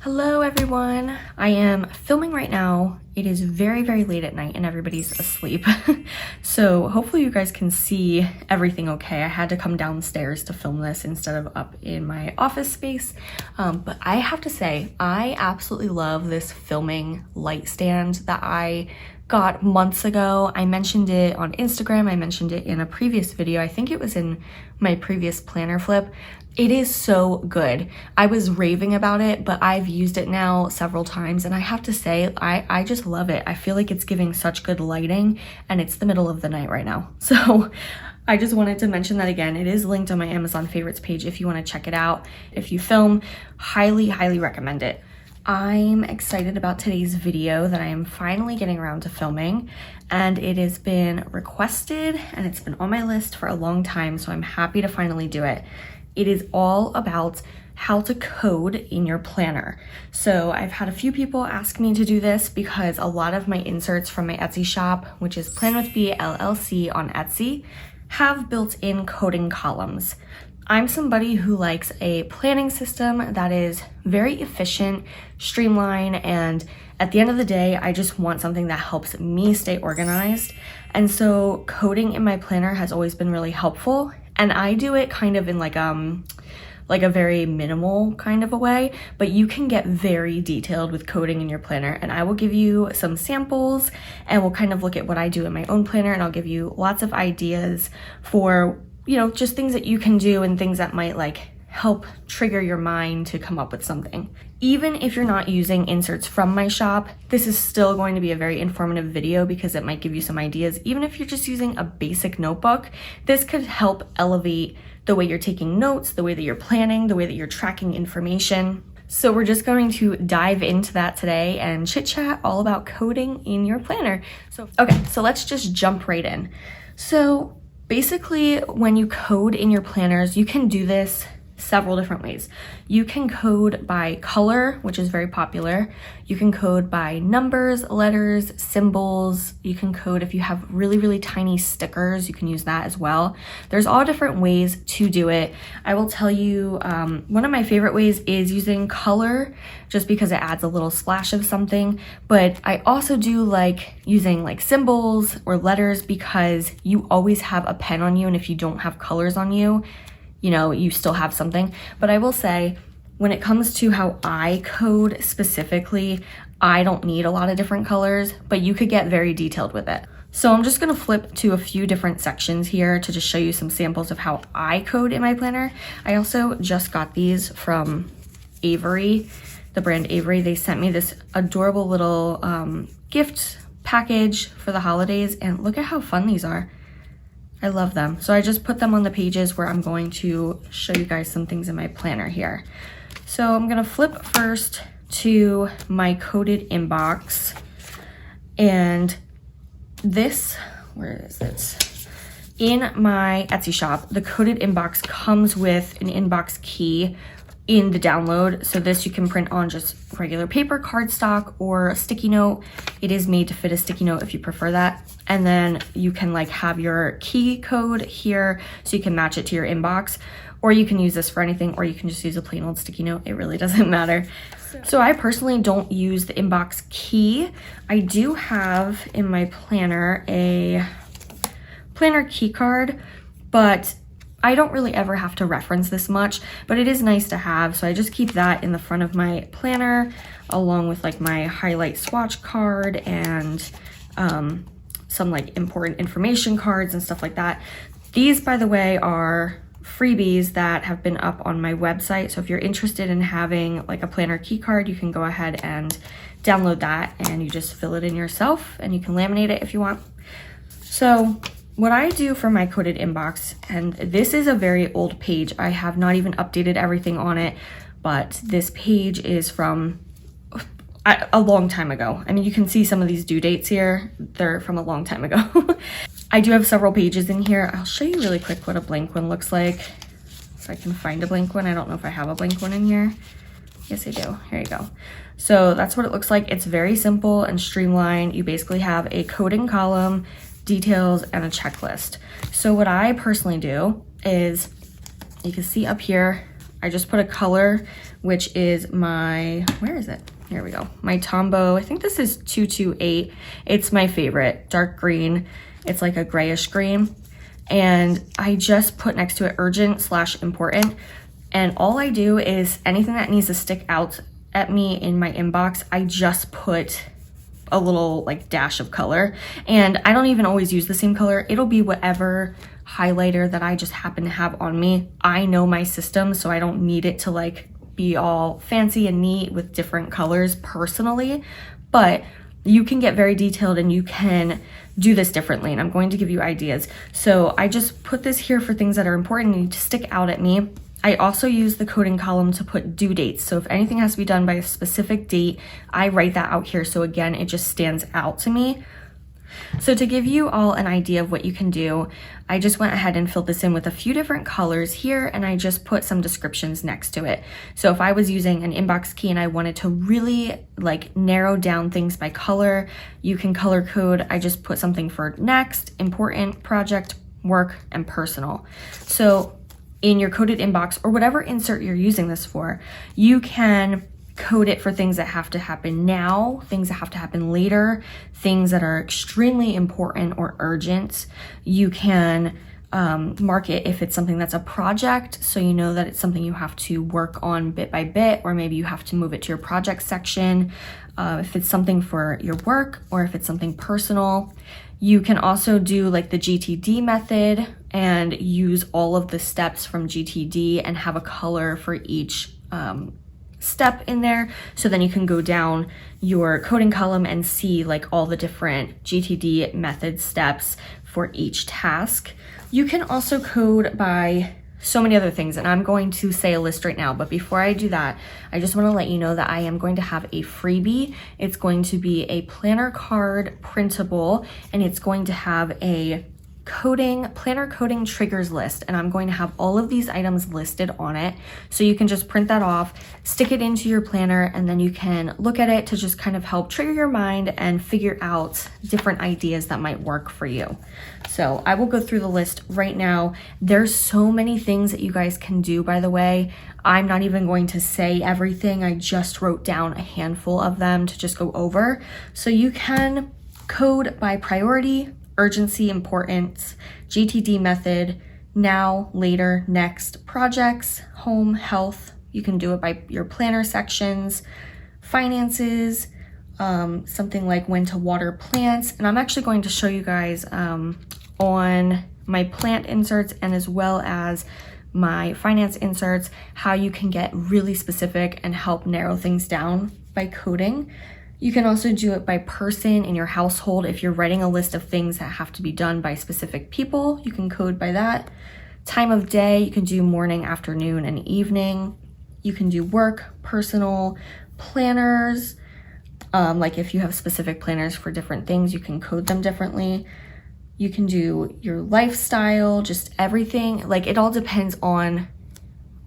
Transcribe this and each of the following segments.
Hello everyone. I am filming right now. It is very, very late at night and everybody's asleep. So hopefully you guys can see everything okay. I had to come downstairs to film this instead of up in my office space. But I have to say, I absolutely love this filming light stand that I got months ago. I mentioned it on Instagram. I mentioned it in a previous video. I think it was in my previous planner flip. It is so good. I was raving about it, but I've used it now several times and I have to say, I just love it. I feel like it's giving such good lighting and it's the middle of the night right now. So I just wanted to mention that again. It is linked on my Amazon favorites page if you want to check it out. If you film, highly, highly recommend it. I'm excited about today's video that I am finally getting around to filming, and it has been requested and it's been on my list for a long time, so I'm happy to finally do it. It is all about how to code in your planner. So I've had a few people ask me to do this because a lot of my inserts from my Etsy shop, which is Plan with B LLC on Etsy, have built-in coding columns. I'm somebody who likes a planning system that is very efficient, streamlined, and at the end of the day, I just want something that helps me stay organized. And so coding in my planner has always been really helpful. And I do it kind of in like a very minimal kind of a way, but you can get very detailed with coding in your planner. And I will give you some samples and we'll kind of look at what I do in my own planner, and I'll give you lots of ideas for, you know, just things that you can do and things that might like help trigger your mind to come up with something. Even if you're not using inserts from my shop, this is still going to be a very informative video because it might give you some ideas. Even if you're just using a basic notebook, this could help elevate the way you're taking notes, the way that you're planning, the way that you're tracking information. So we're just going to dive into that today and chit chat all about coding in your planner. Okay, so let's just jump right in. So basically, when you code in your planners, you can do this several different ways. You can code by color, which is very popular. You can code by numbers, letters, symbols. You can code if you have really, really tiny stickers, you can use that as well. There's all different ways to do it. I will tell you, one of my favorite ways is using color, just because it adds a little splash of something. But I also do like using like symbols or letters because you always have a pen on you, and if you don't have colors on you, you know, you still have something. But I will say, when it comes to how I code specifically, I don't need a lot of different colors, but you could get very detailed with it. So I'm just gonna flip to a few different sections here to just show you some samples of how I code in my planner. I also just got these from Avery, the brand Avery. They sent me this adorable little gift package for the holidays, and look at how fun these are. I love them. So I just put them on the pages where I'm going to show you guys some things in my planner here. So I'm gonna flip first to my coded inbox. And this, where is it? In my Etsy shop, the coded inbox comes with an inbox key in the download. So this you can print on just regular paper, cardstock, or a sticky note. It is made to fit a sticky note if you prefer that. And then you can like have your key code here so you can match it to your inbox, or you can use this for anything, or you can just use a plain old sticky note. It really doesn't matter. So I personally don't use the inbox key. I do have in my planner a planner key card, but I don't really ever have to reference this much, but it is nice to have. So I just keep that in the front of my planner along with like my highlight swatch card and some like important information cards and stuff like that. These, by the way, are freebies that have been up on my website. So if you're interested in having like a planner key card, you can go ahead and download that, and you just fill it in yourself and you can laminate it if you want. So what I do for my coded inbox, and this is a very old page, I have not even updated everything on it, but this page is from a long time ago. I mean, you can see some of these due dates here. They're from a long time ago. I do have several pages in here. I'll show you really quick what a blank one looks like. If I can find a blank one. I don't know if I have a blank one in here. Yes, I do. Here you go. So that's what it looks like. It's very simple and streamlined. You basically have a coding column, details, and a checklist. So what I personally do is, you can see up here, I just put a color, which is my, where is it? Here we go. My Tombow, I think this is 228. It's my favorite, dark green. It's like a grayish green. And I just put next to it urgent/important. And all I do is anything that needs to stick out at me in my inbox, I just put a little like dash of color. And I don't even always use the same color. It'll be whatever highlighter that I just happen to have on me. I know my system, so I don't need it to like be all fancy and neat with different colors personally, but you can get very detailed and you can do this differently, and I'm going to give you ideas. So I just put this here for things that are important and need to stick out at me. I also use the coding column to put due dates. So if anything has to be done by a specific date, I write that out here. So again, it just stands out to me. So to give you all an idea of what you can do, I just went ahead and filled this in with a few different colors here, and I just put some descriptions next to it. So if I was using an inbox key and I wanted to really like narrow down things by color, you can color code. I just put something for next, important, project, work, and personal. So in your coded inbox or whatever insert you're using this for, you can code it for things that have to happen now, things that have to happen later, things that are extremely important or urgent. You can mark it if it's something that's a project, so you know that it's something you have to work on bit by bit, or maybe you have to move it to your project section. If it's something for your work or if it's something personal. You can also do like the GTD method and use all of the steps from GTD and have a color for each step in there. So then you can go down your coding column and see like all the different GTD method steps for each task. You can also code by so many other things, and I'm going to say a list right now, but before I do that, I just want to let you know that I am going to have a freebie. It's going to be a planner card printable, and it's going to have a planner coding triggers list, and I'm going to have all of these items listed on it, so you can just print that off, stick it into your planner, and then you can look at it to just kind of help trigger your mind and figure out different ideas that might work for you. So I will go through the list right now. There's so many things that you guys can do, by the way. I'm not even going to say everything. I just wrote down a handful of them to just go over. So you can code by priority, urgency, importance, GTD method, now, later, next, projects, home, health. You can do it by your planner sections, finances, something like when to water plants. And I'm actually going to show you guys on my plant inserts and as well as my finance inserts how you can get really specific and help narrow things down by coding. You can also do it by person in your household. If you're writing a list of things that have to be done by specific people, you can code by that. Time of day, you can do morning, afternoon, and evening. You can do work, personal, planners. Like if you have specific planners for different things, you can code them differently. You can do your lifestyle, just everything. Like it all depends on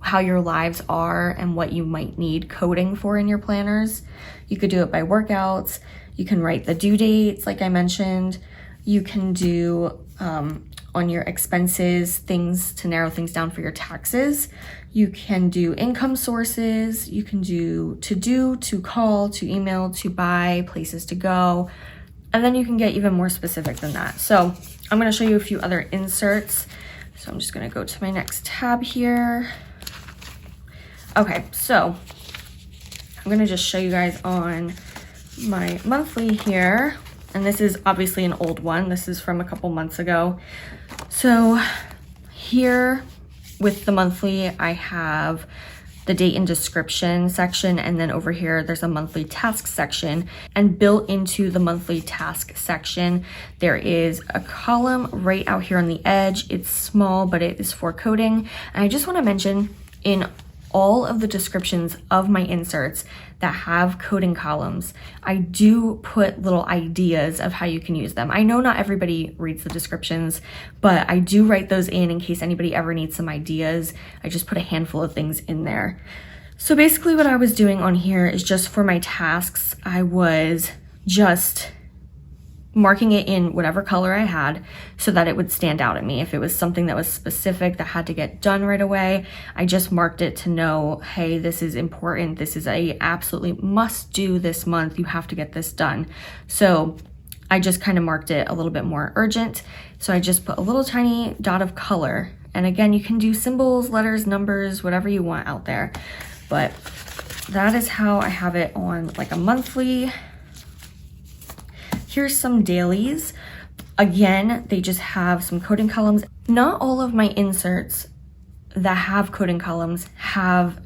how your lives are and what you might need coding for in your planners. You could do it by workouts. You can write the due dates, like I mentioned. You can do on your expenses, things to narrow things down for your taxes. You can do income sources. You can do to call, to email, to buy, places to go. And then you can get even more specific than that. So I'm gonna show you a few other inserts. So I'm just gonna go to my next tab here. Okay, so I'm gonna just show you guys on my monthly here. And this is obviously an old one. This is from a couple months ago. So here with the monthly, I have the date and description section, and then over here there's a monthly task section, and built into the monthly task section there is a column right out here on the edge. It's small, but it is for coding. And I just want to mention, in all of the descriptions of my inserts that have coding columns, I do put little ideas of how you can use them. I know not everybody reads the descriptions, but I do write those in case anybody ever needs some ideas. I just put a handful of things in there. So basically what I was doing on here is just for my tasks, I was just marking it in whatever color I had so that it would stand out at me. If it was something that was specific that had to get done right away, I just marked it to know, hey, this is important. This is a absolutely must do this month. You have to get this done. So I just kind of marked it a little bit more urgent. So I just put a little tiny dot of color. And again, you can do symbols, letters, numbers, whatever you want out there. But that is how I have it on like a monthly. Here's some dailies. Again, they just have some coding columns. Not all of my inserts that have coding columns have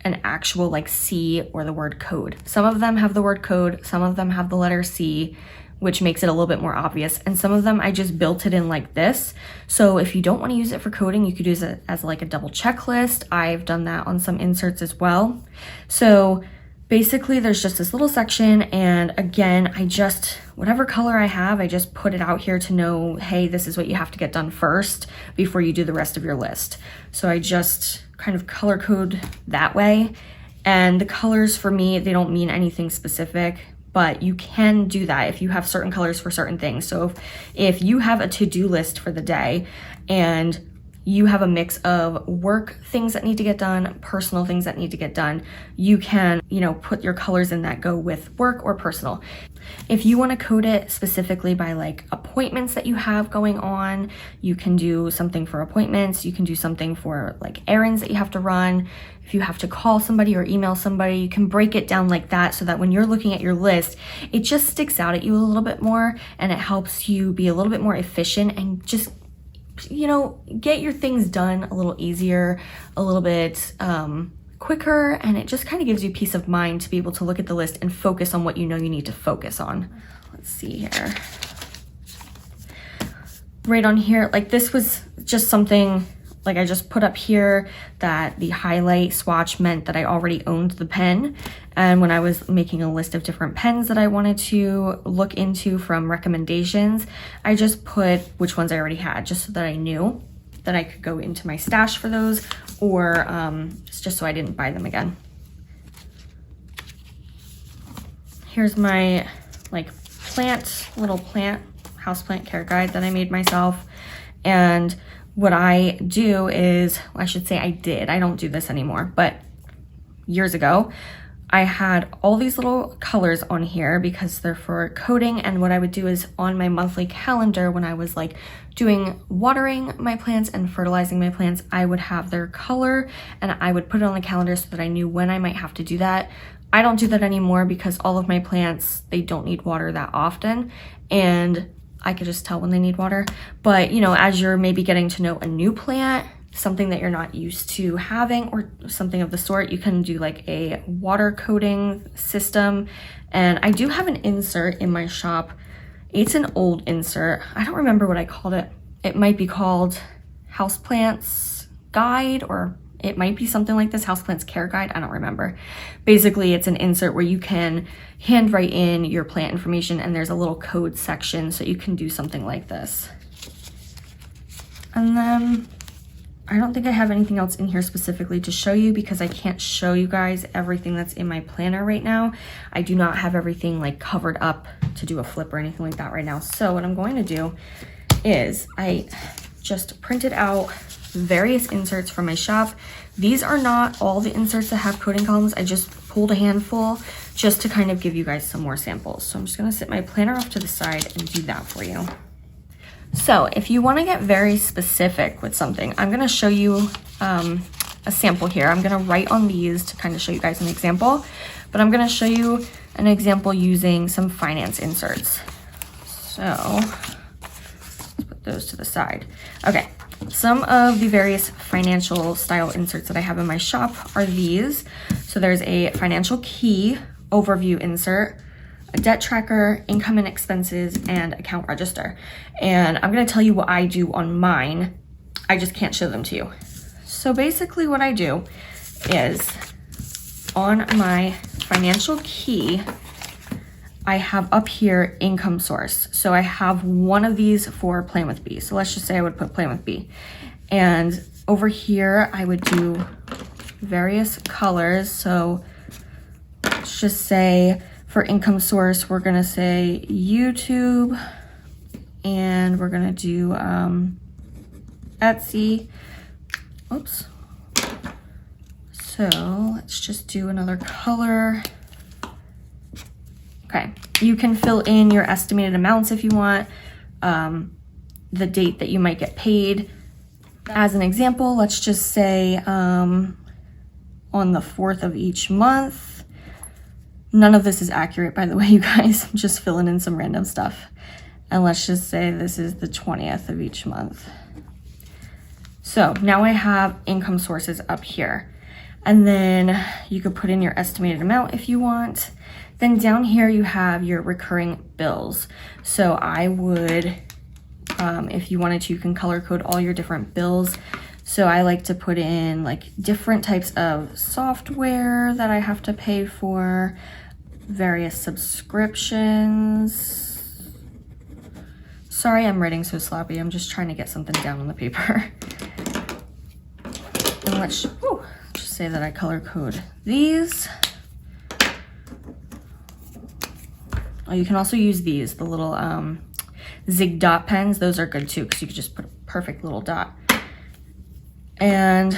an actual like C or the word code. Some of them have the word code, some of them have the letter C, which makes it a little bit more obvious. And some of them I just built it in like this. So if you don't want to use it for coding, you could use it as like a double checklist. I've done that on some inserts as well. So basically there's just this little section, and again, whatever color I have, I just put it out here to know, hey, this is what you have to get done first before you do the rest of your list. So I just kind of color code that way. And the colors for me, they don't mean anything specific, but you can do that if you have certain colors for certain things. So if you have a to-do list for the day and you have a mix of work things that need to get done, personal things that need to get done, you can, put your colors in that go with work or personal. If you want to code it specifically by like appointments that you have going on, you can do something for appointments. You can do something for like errands that you have to run. If you have to call somebody or email somebody, you can break it down like that so that when you're looking at your list, it just sticks out at you a little bit more, and it helps you be a little bit more efficient and just get your things done a little easier, a little bit quicker, and it just kind of gives you peace of mind to be able to look at the list and focus on what you need to focus on. Let's see here. Right on here, like this was just something like I just put up here that the highlight swatch meant that I already owned the pen. And when I was making a list of different pens that I wanted to look into from recommendations, I just put which ones I already had, just so that I knew that I could go into my stash for those, or just so I didn't buy them again. Here's my like little plant houseplant care guide that I made myself. And what I do is, I should say I don't do this anymore, but years ago, I had all these little colors on here because they're for coding. And what I would do is on my monthly calendar, when I was like doing watering my plants and fertilizing my plants, I would have their color and I would put it on the calendar so that I knew when I might have to do that. I don't do that anymore because all of my plants, they don't need water that often. And I could just tell when they need water. But as you're maybe getting to know a new plant, something that you're not used to having or something of the sort, you can do like a water coding system. And I do have an insert in my shop. It's an old insert. I don't remember what I called it. It might be called Houseplants Guide, or it might be something like this, Houseplants Care Guide. I don't remember. Basically, it's an insert where you can handwrite in your plant information, and there's a little code section, so you can do something like this. And then I don't think I have anything else in here specifically to show you because I can't show you guys everything that's in my planner right now. I do not have everything like covered up to do a flip or anything like that right now. So what I'm going to do is I just printed out various inserts from my shop. These are not all the inserts that have coding columns. I just pulled a handful just to kind of give you guys some more samples. So I'm just going to sit my planner off to the side and do that for you. So if you want to get very specific with something, I'm going to show you a sample here. I'm going to write on these to kind of show you guys an example, but I'm going to show you an example using some finance inserts. So let's put those to the side. Okay. Some of the various financial style inserts that I have in my shop are these. So there's a financial key overview insert, a debt tracker, income and expenses, and account register. And I'm going to tell you what I do on mine. I just can't show them to you. So basically what I do is on my financial key, I have up here income source. So I have one of these for Plan with B. So let's just say I would put Plan with B. And over here, I would do various colors. So let's just say For income source, we're gonna say YouTube, and we're gonna do Etsy. Oops. So let's just do another color. Okay, you can fill in your estimated amounts if you want, the date that you might get paid. As an example, let's just say on the 4th of each month. None of this is accurate, by the way, you guys. I'm just filling in some random stuff. And let's just say this is the 20th of each month. So now I have income sources up here. And then you could put in your estimated amount if you want. Then down here you have your recurring bills. So I would, if you wanted to, you can color code all your different bills. So I like to put in like different types of software that I have to pay for, various subscriptions. Sorry, I'm writing so sloppy. I'm just trying to get something down on the paper. And let's just say that I color code these. Oh, you can also use these, the little zig dot pens. Those are good too, because you can just put a perfect little dot. And,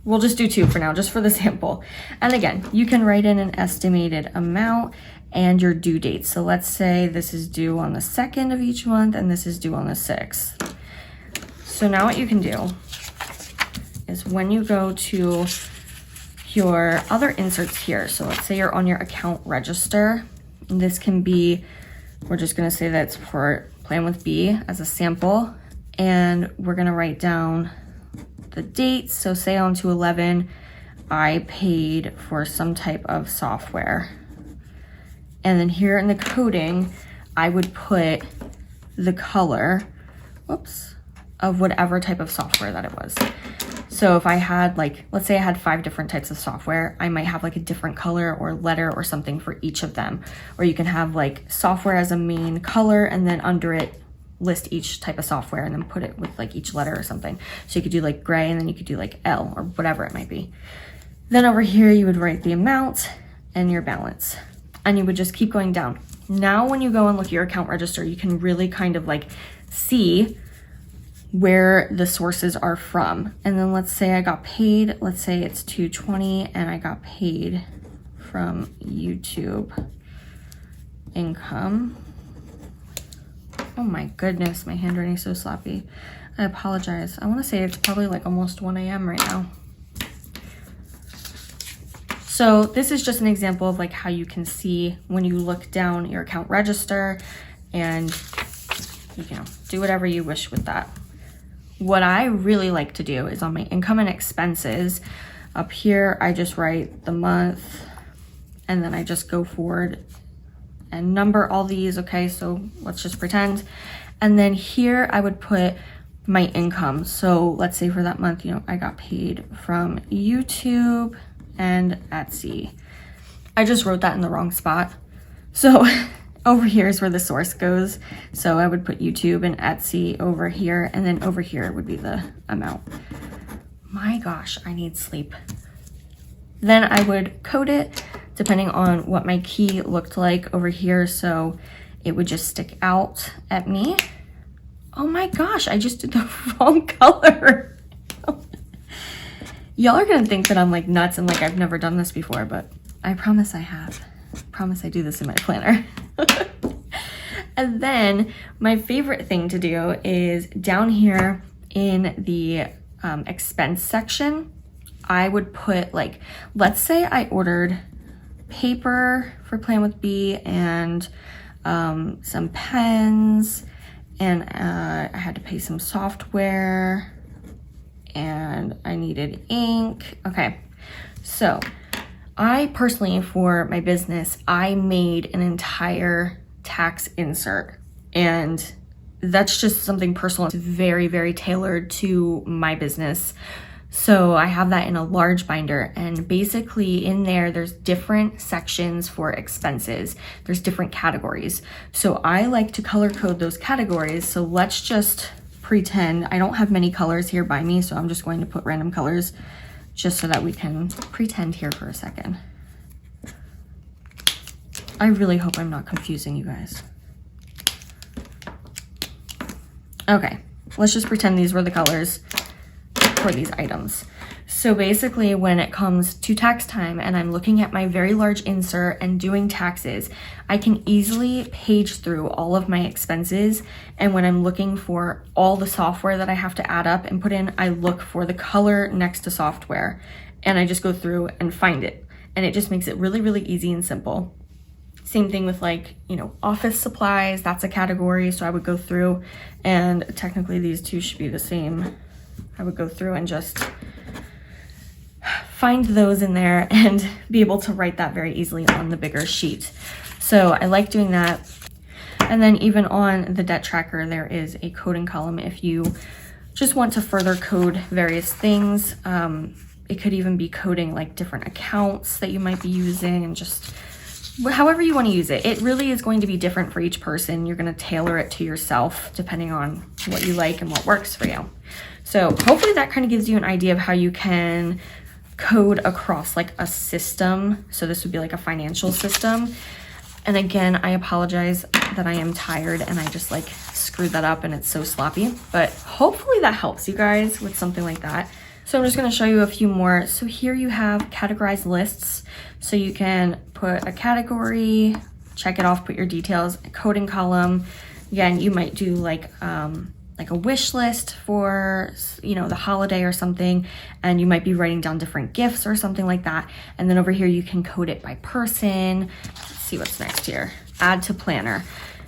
we'll just do 2 for now, just for the sample. And again, you can write in an estimated amount and your due date. So let's say this is due on the 2nd of each month and this is due on the 6th. So now what you can do is when you go to your other inserts here, so let's say you're on your account register, and this can be, we're just gonna say that it's for Plan with B as a sample, and we're gonna write down the dates. So say on 2/11, I paid for some type of software. And then here in the coding, I would put the color, of whatever type of software that it was. So if I had let's say I had 5 different types of software, I might have like a different color or letter or something for each of them. Or you can have like software as a main color, and then under it, list each type of software and then put it with like each letter or something. So you could do like gray, and then you could do like L or whatever it might be. Then over here, you would write the amount and your balance, and you would just keep going down. Now, when you go and look at your account register, you can really kind of like see where the sources are from. And then let's say I got paid, let's say it's 2/20, and I got paid from YouTube income. Oh my goodness, my handwriting's so sloppy. I apologize. I want to say it's probably like almost 1 a.m. right now. So this is just an example of like how you can see when you look down your account register, and you can do whatever you wish with that. What I really like to do is on my income and expenses, up here I just write the month, and then I just go forward and number all these. Okay, so let's just pretend. And then here I would put my income. So let's say for that month, I got paid from YouTube and Etsy. I just wrote that in the wrong spot. So over here is where the source goes. So I would put YouTube and Etsy over here, and then over here would be the amount. My gosh, I need sleep. Then I would code it depending on what my key looked like over here. So it would just stick out at me. Oh my gosh, I just did the wrong color. Y'all are gonna think that I'm like nuts and like I've never done this before, but I promise I have. I promise I do this in my planner. And then my favorite thing to do is down here in the expense section, I would put like, let's say I ordered paper for Plan with B and some pens, and I had to pay some software, and I needed ink. Okay, so I personally, for my business, I made an entire tax insert, and that's just something personal. It's very, very tailored to my business. So I have that in a large binder, and basically in there, there's different sections for expenses. There's different categories. So I like to color code those categories. So let's just pretend, I don't have many colors here by me, so I'm just going to put random colors just so that we can pretend here for a second. I really hope I'm not confusing you guys. Okay, let's just pretend these were the colors for these items. So basically when it comes to tax time and I'm looking at my very large insert and doing taxes, I can easily page through all of my expenses. And when I'm looking for all the software that I have to add up and put in, I look for the color next to software and I just go through and find it. And it just makes it really, really easy and simple. Same thing with like, you know, office supplies, that's a category. So I would go through, and technically these two should be the same. I would go through and just find those in there and be able to write that very easily on the bigger sheet. So I like doing that. And then even on the debt tracker, there is a coding column if you just want to further code various things. It could even be coding like different accounts that you might be using, and just however you want to use it. It really is going to be different for each person. You're going to tailor it to yourself depending on what you like and what works for you. So hopefully that kind of gives you an idea of how you can code across like a system. So this would be like a financial system. And again, I apologize that I am tired and I just like screwed that up and it's so sloppy, but hopefully that helps you guys with something like that. So I'm just going to show you a few more. So here you have categorized lists. So you can put a category, check it off, put your details, a coding column. Again, you might do like a wish list for, you know, the holiday or something, and you might be writing down different gifts or something like that. And then over here, you can code it by person. Let's see what's next here. Add to planner.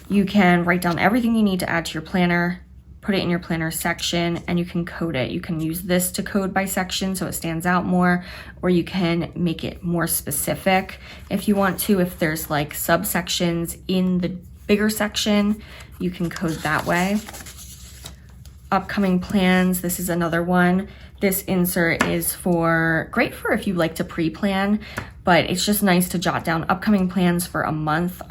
You can write down everything you need to add to your planner, put it in your planner section, and you can code it. You can use this to code by section so it stands out more, or you can make it more specific if you want to. If there's like subsections in the bigger section, you can code that way. Upcoming plans, this is another one. This insert is great for if you like to pre-plan, but it's just nice to jot down upcoming plans for a month.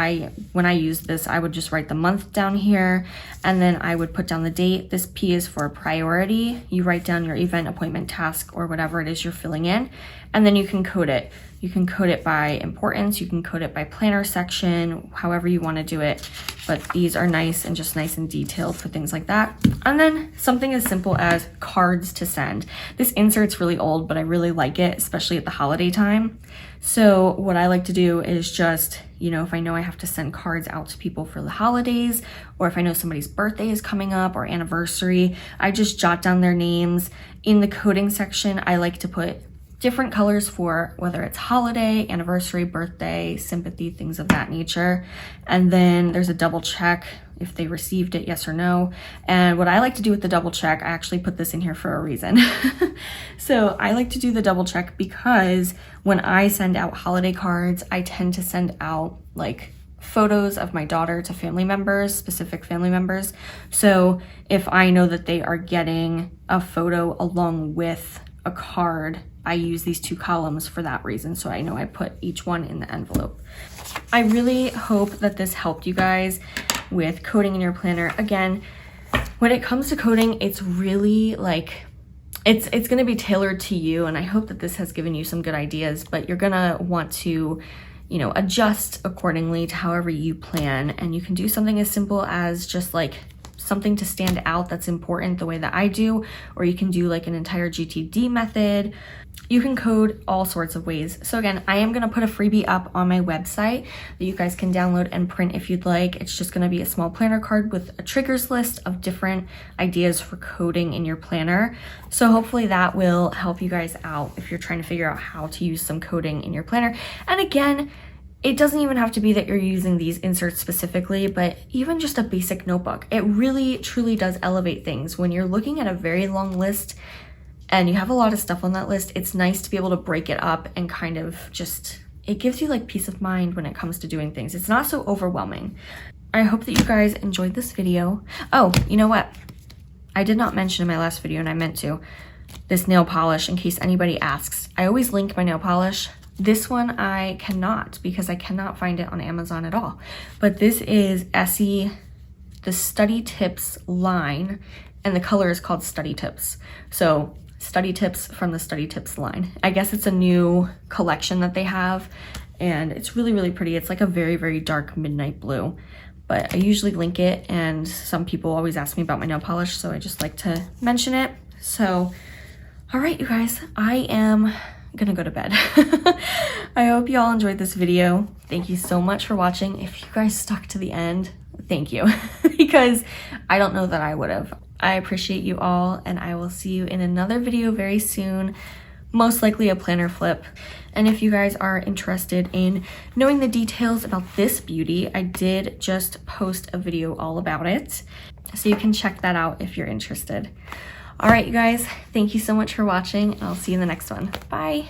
When I used this, I would just write the month down here, and then I would put down the date. This P is for priority. You write down your event, appointment, task, or whatever it is you're filling in, and then you can code it. You can code it by importance, you can code it by planner section, however you want to do it. But these are nice and just nice and detailed for things like that. And then something as simple as cards to send. This insert's really old, but I really like it, especially at the holiday time. So what I like to do is just, you know, if I know I have to send cards out to people for the holidays, or if I know somebody's birthday is coming up or anniversary, I just jot down their names. In the coding section, I like to put different colors for whether it's holiday, anniversary, birthday, sympathy, things of that nature. And then there's a double check if they received it, yes or no. And what I like to do with the double check, I actually put this in here for a reason. So I like to do the double check because when I send out holiday cards, I tend to send out like photos of my daughter to family members, specific family members. So if I know that they are getting a photo along with a card, I use these two columns for that reason, so I know I put each one in the envelope. I really hope that this helped you guys with coding in your planner. Again, when it comes to coding, it's really like, it's gonna be tailored to you, and I hope that this has given you some good ideas, but you're gonna want to, you know, adjust accordingly to however you plan. And you can do something as simple as just like something to stand out that's important the way that I do, or you can do like an entire GTD method. You can code all sorts of ways. So again, I am gonna put a freebie up on my website that you guys can download and print if you'd like. It's just gonna be a small planner card with a triggers list of different ideas for coding in your planner. So hopefully that will help you guys out if you're trying to figure out how to use some coding in your planner. And again, it doesn't even have to be that you're using these inserts specifically, but even just a basic notebook. It really, truly does elevate things. When you're looking at a very long list and you have a lot of stuff on that list, it's nice to be able to break it up and kind of just, it gives you like peace of mind when it comes to doing things. It's not so overwhelming. I hope that you guys enjoyed this video. Oh, you know what? I did not mention in my last video, and I meant to, this nail polish in case anybody asks. I always link my nail polish. This one I cannot because I cannot find it on Amazon at all. But this is Essie, the Study Tips line, and the color is called Study Tips. So Study Tips from the Study Tips line. I guess it's a new collection that they have, and it's really, really pretty. It's like a very, very dark midnight blue, but I usually link it, and some people always ask me about my nail polish, so I just like to mention it. So, all right, you guys, I am gonna go to bed. I hope you all enjoyed this video. Thank you so much for watching. If you guys stuck to the end, thank you, because I don't know that I would have. I appreciate you all, and I will see you in another video very soon, most likely a planner flip. And if you guys are interested in knowing the details about this beauty, I did just post a video all about it, so you can check that out if you're interested. All right, you guys, thank you so much for watching, and I'll see you in the next one. Bye.